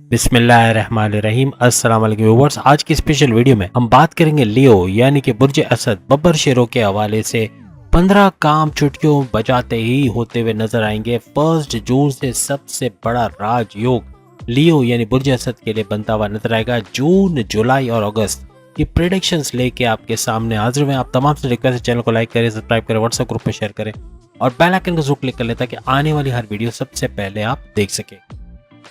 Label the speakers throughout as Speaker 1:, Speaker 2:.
Speaker 1: बिस्मिल्लाहिर्रहमानिर्रहीम। अस्सलाम वालेकुम व्यूअर्स। आज की स्पेशल वीडियो में हम बात करेंगे लियो यानी कि बुर्ज असद बब्बर शेरों के हवाले से 15 काम चुटकियों बजाते ही होते हुए नजर आएंगे। 1 जून से सबसे बड़ा राजयोग लियो यानी बुर्ज असद के लिए बनता हुआ नजर आएगा। जून, जुलाई और अगस्त की प्रेडिक्शंस लेके आपके सामने हाजिर हुए। आप तमाम से रिक्वेस्ट है चैनल को लाइक करें, सब्सक्राइब करें, व्हाट्सएप ग्रुप पर शेयर करें और बेल आइकन को जरूर क्लिक कर लें ताकि आने वाली हर वीडियो सबसे पहले आप देख सकें।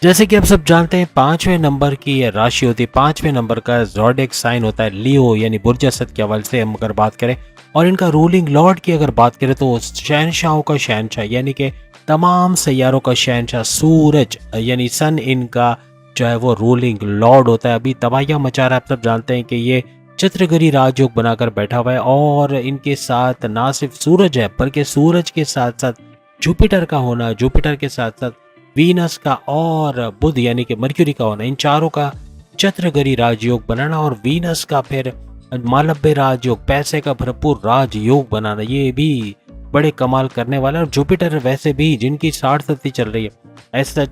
Speaker 1: जैसे कि आप सब जानते हैं 5वें नंबर की ये राशि होती है। 5वें नंबर का ज़ोडिएक साइन होता है लियो यानी बुर्ज असद के हवाले से हम अगर बात करें और इनका रूलिंग लॉर्ड की अगर बात करें तो शहनशाहों का शहनशाह यानी कि तमाम सैयारों का शहनशाह सूरज यानी सन इनका जो है वो रूलिंग लॉर्ड होता है। अभी तबाहियां मचा रहा है। आप सब जानते हैं कि ये चित्रगरी राजयोग बनाकर बैठा हुआ है और इनके साथ ना सिर्फ सूरज है बल्कि सूरज के साथ साथ जुपिटर का होना, जुपिटर के साथ साथ वीनस का और बुध यानी कि मर्क्यूरी का होना, इन चारों का चत्रगरी राजयोग बनाना और वीनस का फिर मालव्य राजयोग, पैसे का भरपूर राजयोग बनाना, ये भी बड़े कमाल करने वाला है। और जुपिटर वैसे भी जिनकी 60 चल रही है, ऐसा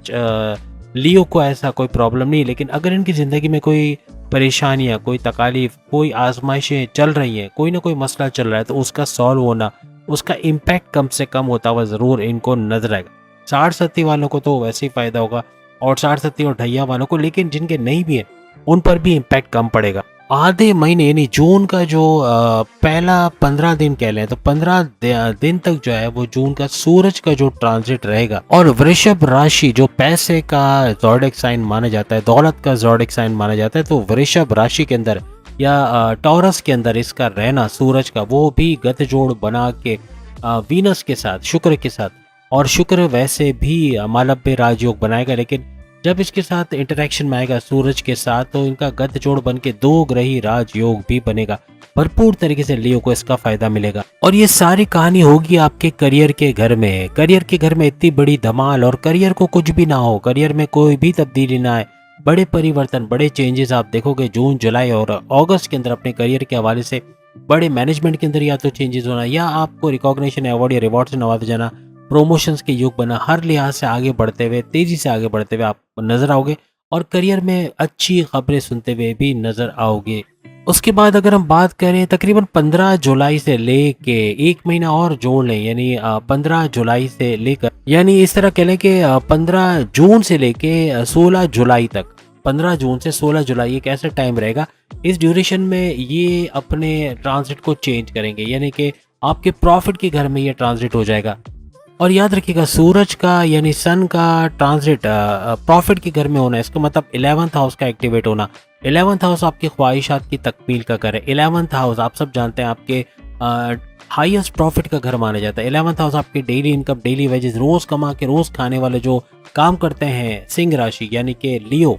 Speaker 1: लियो को ऐसा कोई प्रॉब्लम नहीं, लेकिन अगर इनकी ज़िंदगी में कोई परेशानियाँ, कोई तकालीफ, कोई आजमाइशें चल रही हैं, कोई ना कोई मसला चल रहा है तो उसका सॉल्व होना, उसका इम्पैक्ट कम से कम होता हुआ ज़रूर इनको नजर आएगा। 60-70 वालों को तो वैसे ही फायदा होगा और 60-70 और ढैया वालों को, लेकिन जिनके नहीं भी है उन पर भी इम्पैक्ट कम पड़ेगा। आधे महीने यानी जून का जो पहला 15 दिन कह लें तो 15 दिन तक जो है वो जून का सूरज का जो ट्रांजिट रहेगा। और वृषभ राशि जो पैसे का ज़ोडिएक साइन माना जाता है, दौलत का ज़ोडिएक साइन माना जाता है, तो वृषभ राशि के अंदर या टॉरस के अंदर इसका रहना सूरज का, वो भी गठजोड़ बना के वीनस के साथ, शुक्र के साथ, और शुक्र वैसे भी मालव्य राजयोग बनाएगा, लेकिन जब इसके साथ इंटरेक्शन में आएगा सूरज के साथ तो इनका गठजोड़ बन के 2 ग्रही राजयोग भी बनेगा। भरपूर तरीके से लियो को इसका फायदा मिलेगा। और ये सारी कहानी होगी आपके करियर के घर में। करियर के घर में इतनी बड़ी धमाल और करियर को कुछ भी ना हो, करियर में कोई भी तब्दीली ना आए, बड़े परिवर्तन, बड़े चेंजेस आप देखोगे जून, जुलाई और अगस्त के अंदर अपने करियर के हवाले से। बड़े मैनेजमेंट के अंदर या तो चेंजेस होना या आपको रिकॉग्निशन, अवार्ड या रिवॉर्ड से नवाजा जाना, प्रमोशंस के युग बना, हर लिहाज से आगे बढ़ते हुए, तेजी से आगे बढ़ते हुए आप नजर आओगे और करियर में अच्छी खबरें सुनते हुए भी नजर आओगे। उसके बाद अगर हम बात करें तकरीबन 15 जुलाई से लेके 1 महीना और जोड़ लें, यानी 15 जुलाई से लेकर, यानी इस तरह कह लें कि 15 जून से लेके 16 जुलाई तक, 15 जून से 16 जुलाई एक ऐसा टाइम रहेगा। इस ड्यूरेशन में ये अपने ट्रांजिट को चेंज करेंगे, यानी कि आपके प्रॉफिट के घर में ये ट्रांजिट हो जाएगा। और याद रखिएगा सूरज का यानी सन का ट्रांजिट प्रॉफिट के घर में होना है, इसका मतलब 11th हाउस का एक्टिवेट होना। 11th हाउस आपकी ख्वाहिशात की तकमील का घर है। 11th हाउस आप सब जानते हैं आपके हाईएस्ट प्रॉफिट का घर माना जाता है। 11th हाउस आपके डेली इनकम, डेली वेजेस, रोज कमा के रोज खाने वाले जो काम करते हैं सिंह राशि यानी कि लियो,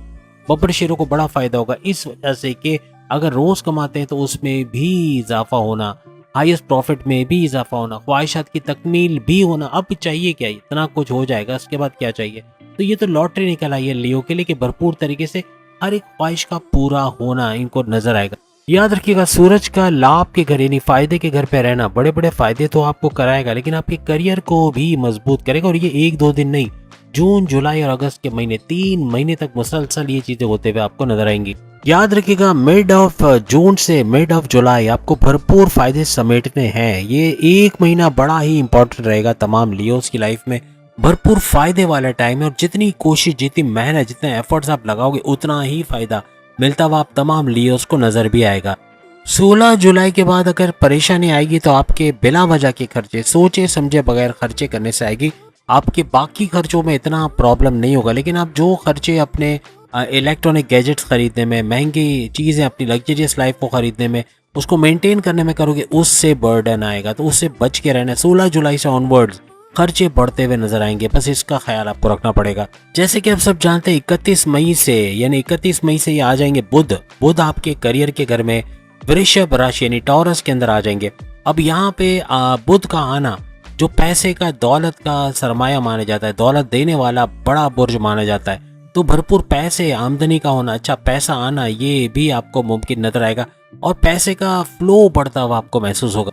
Speaker 1: बब्बर शेरों को बड़ा फायदा होगा इस वजह से कि अगर रोज कमाते हैं तो उसमें भी इजाफा होना, हाईएस्ट प्रॉफिट में भी इजाफा होना, ख्वाहिशात की तकमील भी होना। अब चाहिए क्या, इतना कुछ हो जाएगा, इसके बाद क्या चाहिए? तो ये तो लॉटरी निकल आई है लियो के लिए कि भरपूर तरीके से हर एक ख्वाहिश का पूरा होना इनको नजर आएगा। याद रखिएगा सूरज का लाभ के घर यानी फायदे के घर पे रहना बड़े बड़े फायदे तो आपको कराएगा, लेकिन आपके करियर को भी मजबूत करेगा। और ये 1-2 दिन नहीं, जून, जुलाई और अगस्त के महीने, 3 महीने तक मुसलसल ये चीजें होते हुए आपको नजर आएंगी। याद रखिएगा मिड ऑफ जून से मिड ऑफ जुलाई आपको भरपूर फायदे समेटने हैं। ये 1 महीना बड़ा ही इंपॉर्टेंट रहेगा तमाम लियोस की लाइफ में। भरपूर फायदे वाला टाइम है और जितनी कोशिश, जितनी मेहनत, जितने एफर्ट्स आप लगाओगे उतना ही फायदा मिलता हुआ आप तमाम लियोस को नजर भी आएगा। 16 जुलाई के बाद अगर परेशानी आएगी तो आपके बिला वजह के खर्चे, सोचे समझे बगैर खर्चे करने से आएगी। आपके बाकी खर्चों में इतना प्रॉब्लम नहीं होगा, लेकिन आप जो खर्चे अपने इलेक्ट्रॉनिक गैजेट्स खरीदने में, महंगी चीज़ें अपनी लग्जरियस लाइफ को खरीदने में, उसको मेंटेन करने में करोगे, उससे बर्डन आएगा, तो उससे बच के रहना। 16 जुलाई से ऑनवर्ड्स खर्चे बढ़ते हुए नजर आएंगे, बस इसका ख्याल आपको रखना पड़ेगा। जैसे कि आप सब जानते हैं 31 मई से यानी 31 मई से ये आ जाएंगे बुध। बुध आपके करियर के घर में वृषभ राशि यानी टॉरस के अंदर आ जाएंगे। अब यहाँ पे बुध का आना जो पैसे का, दौलत का सरमाया माना जाता है, दौलत देने वाला बड़ा बुर्ज माना जाता है, तो भरपूर पैसे, आमदनी का होना, अच्छा पैसा आना, ये भी आपको मुमकिन नजर आएगा और पैसे का फ्लो बढ़ता हुआ आपको महसूस होगा।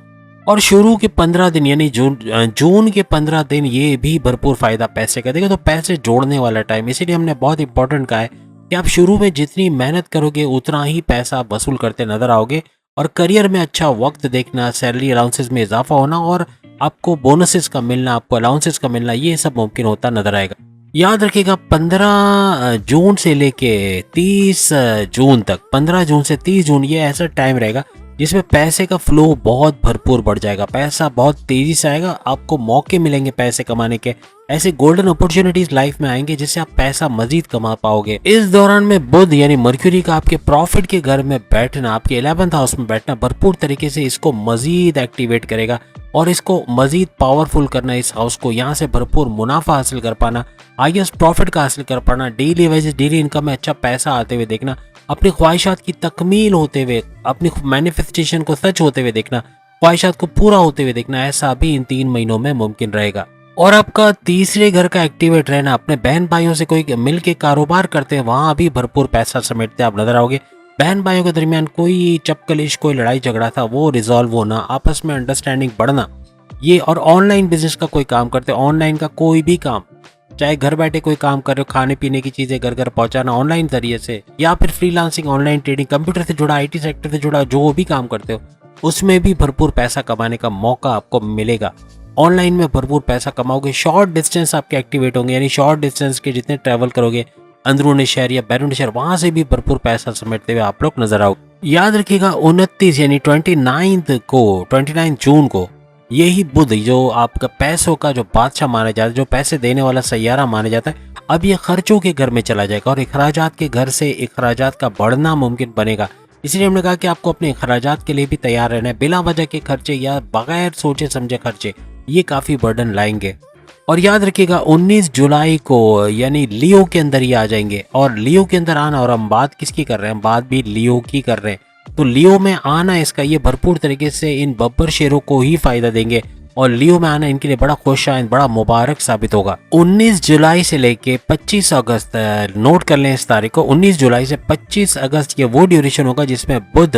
Speaker 1: और शुरू के 15 दिन यानी जून के 15 दिन ये भी भरपूर फायदा पैसे का देगा, तो पैसे जोड़ने वाला टाइम, इसीलिए हमने बहुत इंपॉर्टेंट कहा है कि आप शुरू में जितनी मेहनत करोगे उतना ही पैसा आप वसूल करते नजर आओगे, और करियर में अच्छा वक्त देखना, सैलरी अलाउंसेस में इजाफा होना और आपको बोनसेस का मिलना, आपको अलाउंसेस का मिलना, ये सब मुमकिन होता नजर आएगा। याद रखिएगा 15 जून से लेके 30 जून तक, 15 जून से 30 जून ये ऐसा टाइम रहेगा जिसमें पैसे का फ्लो बहुत भरपूर बढ़ जाएगा, पैसा बहुत तेजी से आएगा, आपको मौके मिलेंगे पैसे कमाने के, ऐसे गोल्डन अपॉर्चुनिटीज लाइफ में आएंगे जिससे आप पैसा मजीद कमा पाओगे। इस दौरान में बुध यानी मर्क्यूरी का आपके प्रॉफिट के घर में बैठना, आपके 11th हाउस में बैठना भरपूर तरीके से इसको मजीद एक्टिवेट करेगा और इसको मजीद पावरफुल करना, इस हाउस को, यहाँ से भरपूर मुनाफा हासिल कर पाना, हाईएस्ट प्रॉफिट का हासिल कर पाना, डेली वेजेस, डेली इनकम में अच्छा पैसा आते हुए देखना, अपनी ख्वाहिशात की तकमील होते हुए, अपनी मैनिफेस्टेशन को सच होते हुए देखना, ख्वाहिशात को पूरा होते हुए देखना, ऐसा भी इन 3 महीनों में मुमकिन रहेगा। और आपका तीसरे घर का एक्टिवेट रहना, अपने बहन भाइयों से कोई मिल के कारोबार करते हैं वहां भी भरपूर पैसा समेटते आप नजर आओगे। बहन भाइयों के दरमियान कोई चपकलिश, कोई लड़ाई झगड़ा था वो रिजॉल्व होना, आपस में अंडरस्टैंडिंग बढ़ना, ये। और ऑनलाइन बिजनेस का कोई काम करते, ऑनलाइन का कोई भी काम, चाहे घर बैठे कोई काम कर रहे हो, खाने पीने की चीजें घर घर पहुंचाना ऑनलाइन जरिए से, या फिर फ्रीलांसिंग, ऑनलाइन ट्रेडिंग, कंप्यूटर से जुड़ा, IT सेक्टर से जुड़ा, जो भी काम करते हो उसमें भी भरपूर पैसा कमाने का मौका आपको मिलेगा। ऑनलाइन में भरपूर पैसा कमाओगे। शॉर्ट डिस्टेंस आपके एक्टिवेट होंगे, यानी शॉर्ट डिस्टेंस के जितने ट्रैवल करोगे अंदरूनी शहर या बैरून शहर, वहां से भी भरपूर पैसा समेटते हुए आप लोग नजर आओ। याद रखिएगा 29 यानी 29 जून को यही बुध, जो आपका पैसों का जो बादशाह माना जाता है, जो पैसे देने वाला सैयारा माना जाता है, अब ये खर्चों के घर में चला जाएगा और अखराजात के घर से अखराजात का बढ़ना मुमकिन बनेगा। इसलिए हमने कहा कि आपको अपने अखराजात के लिए भी तैयार रहना है। बिला वजह के खर्चे या बगैर सोचे समझे खर्चे ये काफी बर्डन लाएंगे। और याद रखिएगा 19 जुलाई को यानी लियो के अंदर ही आ जाएंगे, और लियो के अंदर आना, और हम बात किसकी कर रहे हैं, हम बात भी लियो की कर रहे हैं, तो लियो में आना इसका ये भरपूर तरीके से इन बब्बर शेरों को ही फायदा देंगे, और लियो में आना इनके लिए बड़ा खुशाइंद, बड़ा मुबारक साबित होगा। 19 जुलाई से लेके 25 अगस्त, नोट कर लें इस तारीख को, 19 जुलाई से 25 अगस्त ये वो ड्यूरेशन होगा जिसमें बुध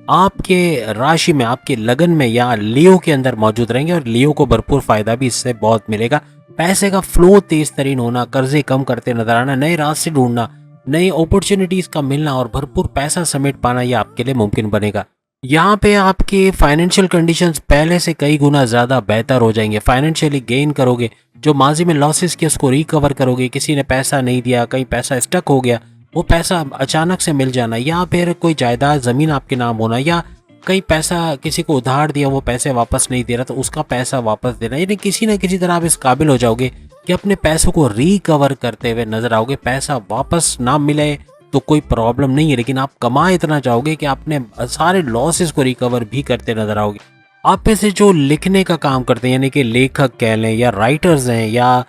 Speaker 1: आपके राशि में, आपके लगन में या लियो के अंदर मौजूद रहेंगे, और लियो को भरपूर फायदा भी इससे बहुत मिलेगा। पैसे का फ्लो तेज तरीन होना, कर्जे कम करते नजर आना, नए रास्ते ढूंढना, नई अपॉर्चुनिटीज का मिलना और भरपूर पैसा समेट पाना ये आपके लिए मुमकिन बनेगा। यहाँ पे आपके फाइनेंशियल कंडीशंस पहले से कई गुना ज्यादा बेहतर हो जाएंगे, फाइनेंशियली गेन करोगे, जो माजी में लॉसेस किए उसको रिकवर करोगे, किसी ने पैसा नहीं दिया, कहीं पैसा स्टक हो गया, वो पैसा अचानक से मिल जाना, या फिर कोई जायदाद जमीन आपके नाम होना, या कई पैसा किसी को उधार दिया वो पैसे वापस नहीं दे रहा तो उसका पैसा वापस देना, यानी किसी न किसी तरह आप इस काबिल हो जाओगे कि अपने पैसों को रिकवर करते हुए नजर आओगे। पैसा वापस ना मिले तो कोई प्रॉब्लम नहीं है, लेकिन आप कमा इतना चाहोगे कि आपने सारे लॉसेस को रिकवर भी करते नजर आओगे। आप में से जो लिखने का काम करते हैं, यानी कि लेखक कह लें या राइटर्स हैं, या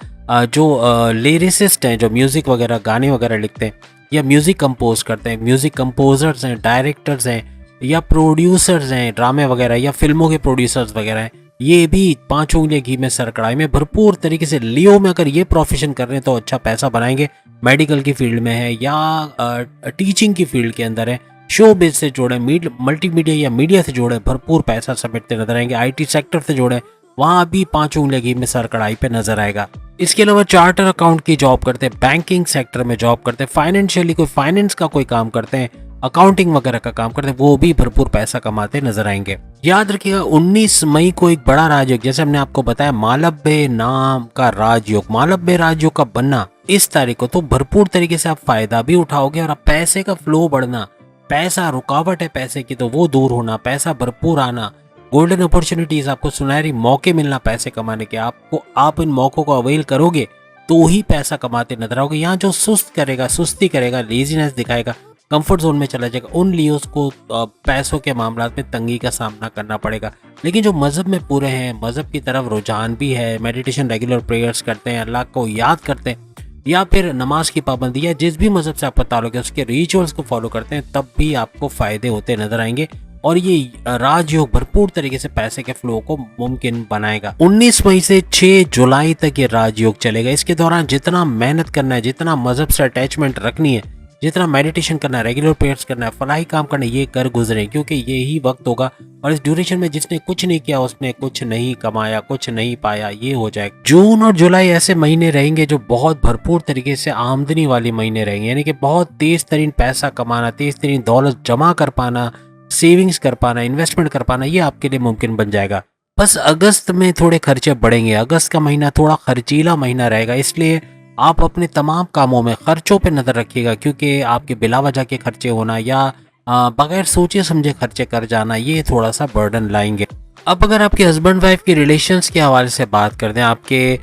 Speaker 1: जो लिरिसिस्ट हैं, जो म्यूजिक वगैरह गाने वगैरह लिखते हैं या म्यूजिक कंपोज करते हैं, म्यूजिक कंपोजर्स हैं, डायरेक्टर्स हैं या प्रोड्यूसर्स हैं, ड्रामे वगैरह या फिल्मों के प्रोड्यूसर्स वगैरह हैं, ये भी 5 उंगलियां घी में सर कढ़ाई में भरपूर तरीके से लियो में अगर ये प्रोफेशन कर रहे हैं तो अच्छा पैसा बनाएंगे। मेडिकल की फील्ड में है या टीचिंग की फील्ड के अंदर है, शो बिज से जोड़े, मल्टीमीडिया या मीडिया से जोड़े, भरपूर पैसा समेटते नजर आएंगे। IT सेक्टर से जोड़े, वहां भी 5 उंगलियां घी में सर कढ़ाई पे नजर आएगा। इसके अलावा चार्टर अकाउंट की जॉब करते हैं, बैंकिंग सेक्टर में जॉब करते हैं, फाइनेंशियली कोई फाइनेंस का कोई काम करते हैं, अकाउंटिंग वगैरह का काम करते हैं, वो भी भरपूर पैसा कमाते नजर आएंगे। याद रखिएगा 19 मई को एक बड़ा राजयोग, जैसे हमने आपको बताया मालव्य नाम का राजयोग, मालव्य राजयोग का बनना इस तारीख को, तो भरपूर तरीके से आप फायदा भी उठाओगे और आप पैसे का फ्लो बढ़ना, पैसा रुकावट है पैसे की तो वो दूर होना, पैसा भरपूर आना, गोल्डन अपॉर्चुनिटीज, आपको सुनहरी मौके मिलना पैसे कमाने के, आप इन मौकों को अवेल करोगे तो ही पैसा कमाते नजर आओगे। यहाँ जो सुस्ती करेगा, लेजीनेस दिखाएगा, कंफर्ट जोन में चला जाएगा, उन लियोस को पैसों के मामला में तंगी का सामना करना पड़ेगा। लेकिन जो मजहब में पूरे हैं, मजहब की तरफ रुझान भी है, मेडिटेशन, रेगुलर प्रेयर्स करते हैं, अल्लाह को याद करते हैं, या फिर नमाज की पाबंदी या जिस भी मजहब से आपका ताल्लुक है उसके रिचुअल्स को फॉलो करते हैं, तब भी आपको फायदे होते नजर आएंगे और ये राजयोग भरपूर तरीके से पैसे के फ्लो को मुमकिन बनाएगा। 19 मई से 6 जुलाई तक ये राजयोग चलेगा। इसके दौरान जितना मेहनत करना है, जितना मजहब से अटैचमेंट रखनी है, जितना मेडिटेशन करना है, रेगुलर प्रेयर्स करना है, फलाही काम करना है, ये कर गुजरे, क्योंकि यही वक्त होगा। और इस ड्यूरेशन में जिसने कुछ नहीं किया उसने कुछ नहीं कमाया, कुछ नहीं पाया, ये हो जाएगा। जून और जुलाई ऐसे महीने रहेंगे जो बहुत भरपूर तरीके से आमदनी वाले महीने रहेंगे, यानी कि बहुत तेज तरीन पैसा कमाना, तेज तरीन दौलत जमा कर पाना, सेविंग्स कर पाना, इन्वेस्टमेंट कर पाना, ये आपके लिए मुमकिन बन जाएगा। बस अगस्त में थोड़े खर्चे बढ़ेंगे। अगस्त का महीना थोड़ा खर्चीला महीना रहेगा, इसलिए आप अपने तमाम कामों में खर्चों पे नज़र रखिएगा, क्योंकि आपके बिला वजह के खर्चे होना या बगैर सोचे समझे खर्चे कर जाना, ये थोड़ा सा बर्डन लाएंगे। अब अगर आपके हस्बैंड वाइफ के रिलेशंस के हवाले से बात कर दें, आपके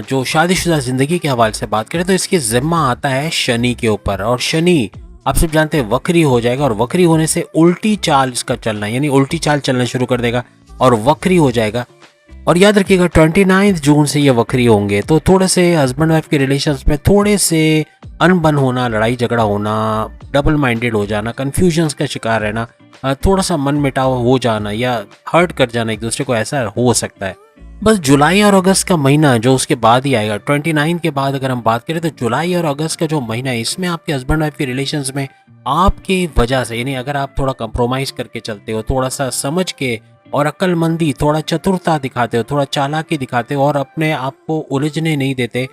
Speaker 1: जो शादीशुदा ज़िंदगी के हवाले से बात करें, तो इसकी ज़िम्मा आता है शनि के ऊपर। और शनि आप सब जानते हैं वक्री हो जाएगा, और वक्री होने से उल्टी चाल इसका चलना, यानी उल्टी चाल चलना शुरू कर देगा और वक्री हो जाएगा। और याद रखिएगा 29 जून से ये वक्री होंगे, तो थोड़े से हस्बैंड वाइफ के रिलेशंस में थोड़े से अनबन होना, लड़ाई झगड़ा होना, डबल माइंडेड हो जाना, कन्फ्यूजन्स का शिकार रहना, थोड़ा सा मन मिटाव हो जाना या हर्ट कर जाना एक दूसरे को, ऐसा हो सकता है। बस जुलाई और अगस्त का महीना जो उसके बाद ही आएगा, 29 के बाद अगर हम बात करें, तो जुलाई और अगस्त का जो महीना है, इसमें आपके हस्बैंड वाइफ के रिलेशंस में आपकी वजह से, यानी अगर आप थोड़ा कंप्रोमाइज़ करके चलते हो, थोड़ा सा समझ के और अक्लमंदी, थोड़ा चतुरता दिखाते हो, थोड़ा चालाकी दिखाते हो और अपने आप को उलझने नहीं देते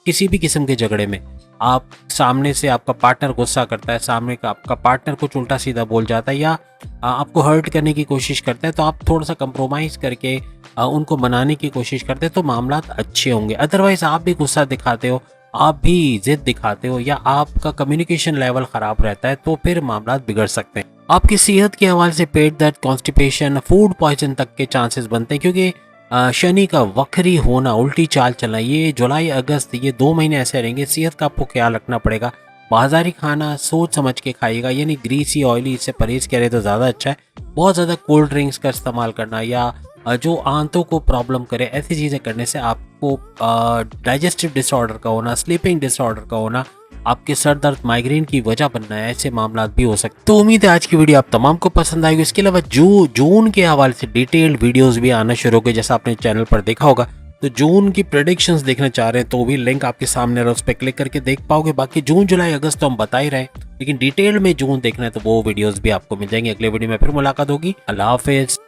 Speaker 1: किसी भी किस्म के झगड़े में। आप सामने से आपका पार्टनर गुस्सा करता है, सामने का आपका पार्टनर कुछ उल्टा सीधा बोल जाता है या आपको हर्ट करने की कोशिश करता है, तो आप थोड़ा सा कंप्रोमाइज़ करके उनको मनाने की कोशिश करते हैं, तो मामला अच्छे होंगे। अदरवाइज आप भी गुस्सा दिखाते हो, आप भी जिद दिखाते हो या आपका कम्युनिकेशन लेवल ख़राब रहता है, तो फिर मामला बिगड़ सकते हैं। आपकी सेहत के हवाले से पेट दर्द, कॉन्स्टिपेशन, फूड पॉइजन तक के चांसेस बनते हैं, क्योंकि शनि का वक्री होना, उल्टी चाल चलना, ये जुलाई अगस्त ये 2 महीने ऐसे रहेंगे। सेहत का आपको ख्याल रखना पड़ेगा। बाजारी खाना सोच समझ के खाइएगा, यानी ग्रीसी ऑयली इससे परहेज करें तो ज़्यादा अच्छा है। बहुत ज़्यादा कोल्ड ड्रिंक्स का इस्तेमाल करना या जो आंतों को प्रॉब्लम करे, ऐसी चीज़ें करने से आपको डाइजेस्टिव डिसऑर्डर का होना, स्लीपिंग डिसऑर्डर का होना, आपके सर दर्द, माइग्रेन की वजह बनना है, ऐसे मामला भी हो सकते हैं। तो उम्मीद है आज की वीडियो आप तमाम को पसंद आएगी। इसके अलावा जून के हवाले से डिटेल्ड वीडियोस भी आना शुरू हो गए, जैसा आपने चैनल पर देखा होगा। तो जून की प्रेडिक्शंस देखना चाह रहे हैं तो भी लिंक आपके सामने है, उस पर क्लिक करके देख पाओगे। बाकी जून जुलाई अगस्त तो हम बता ही रहे हैं, लेकिन डिटेल में जून देखना है तो वो वीडियोस भी आपको मिल जाएंगे। अगले वीडियो में फिर मुलाकात होगी। अल्लाह हाफिज।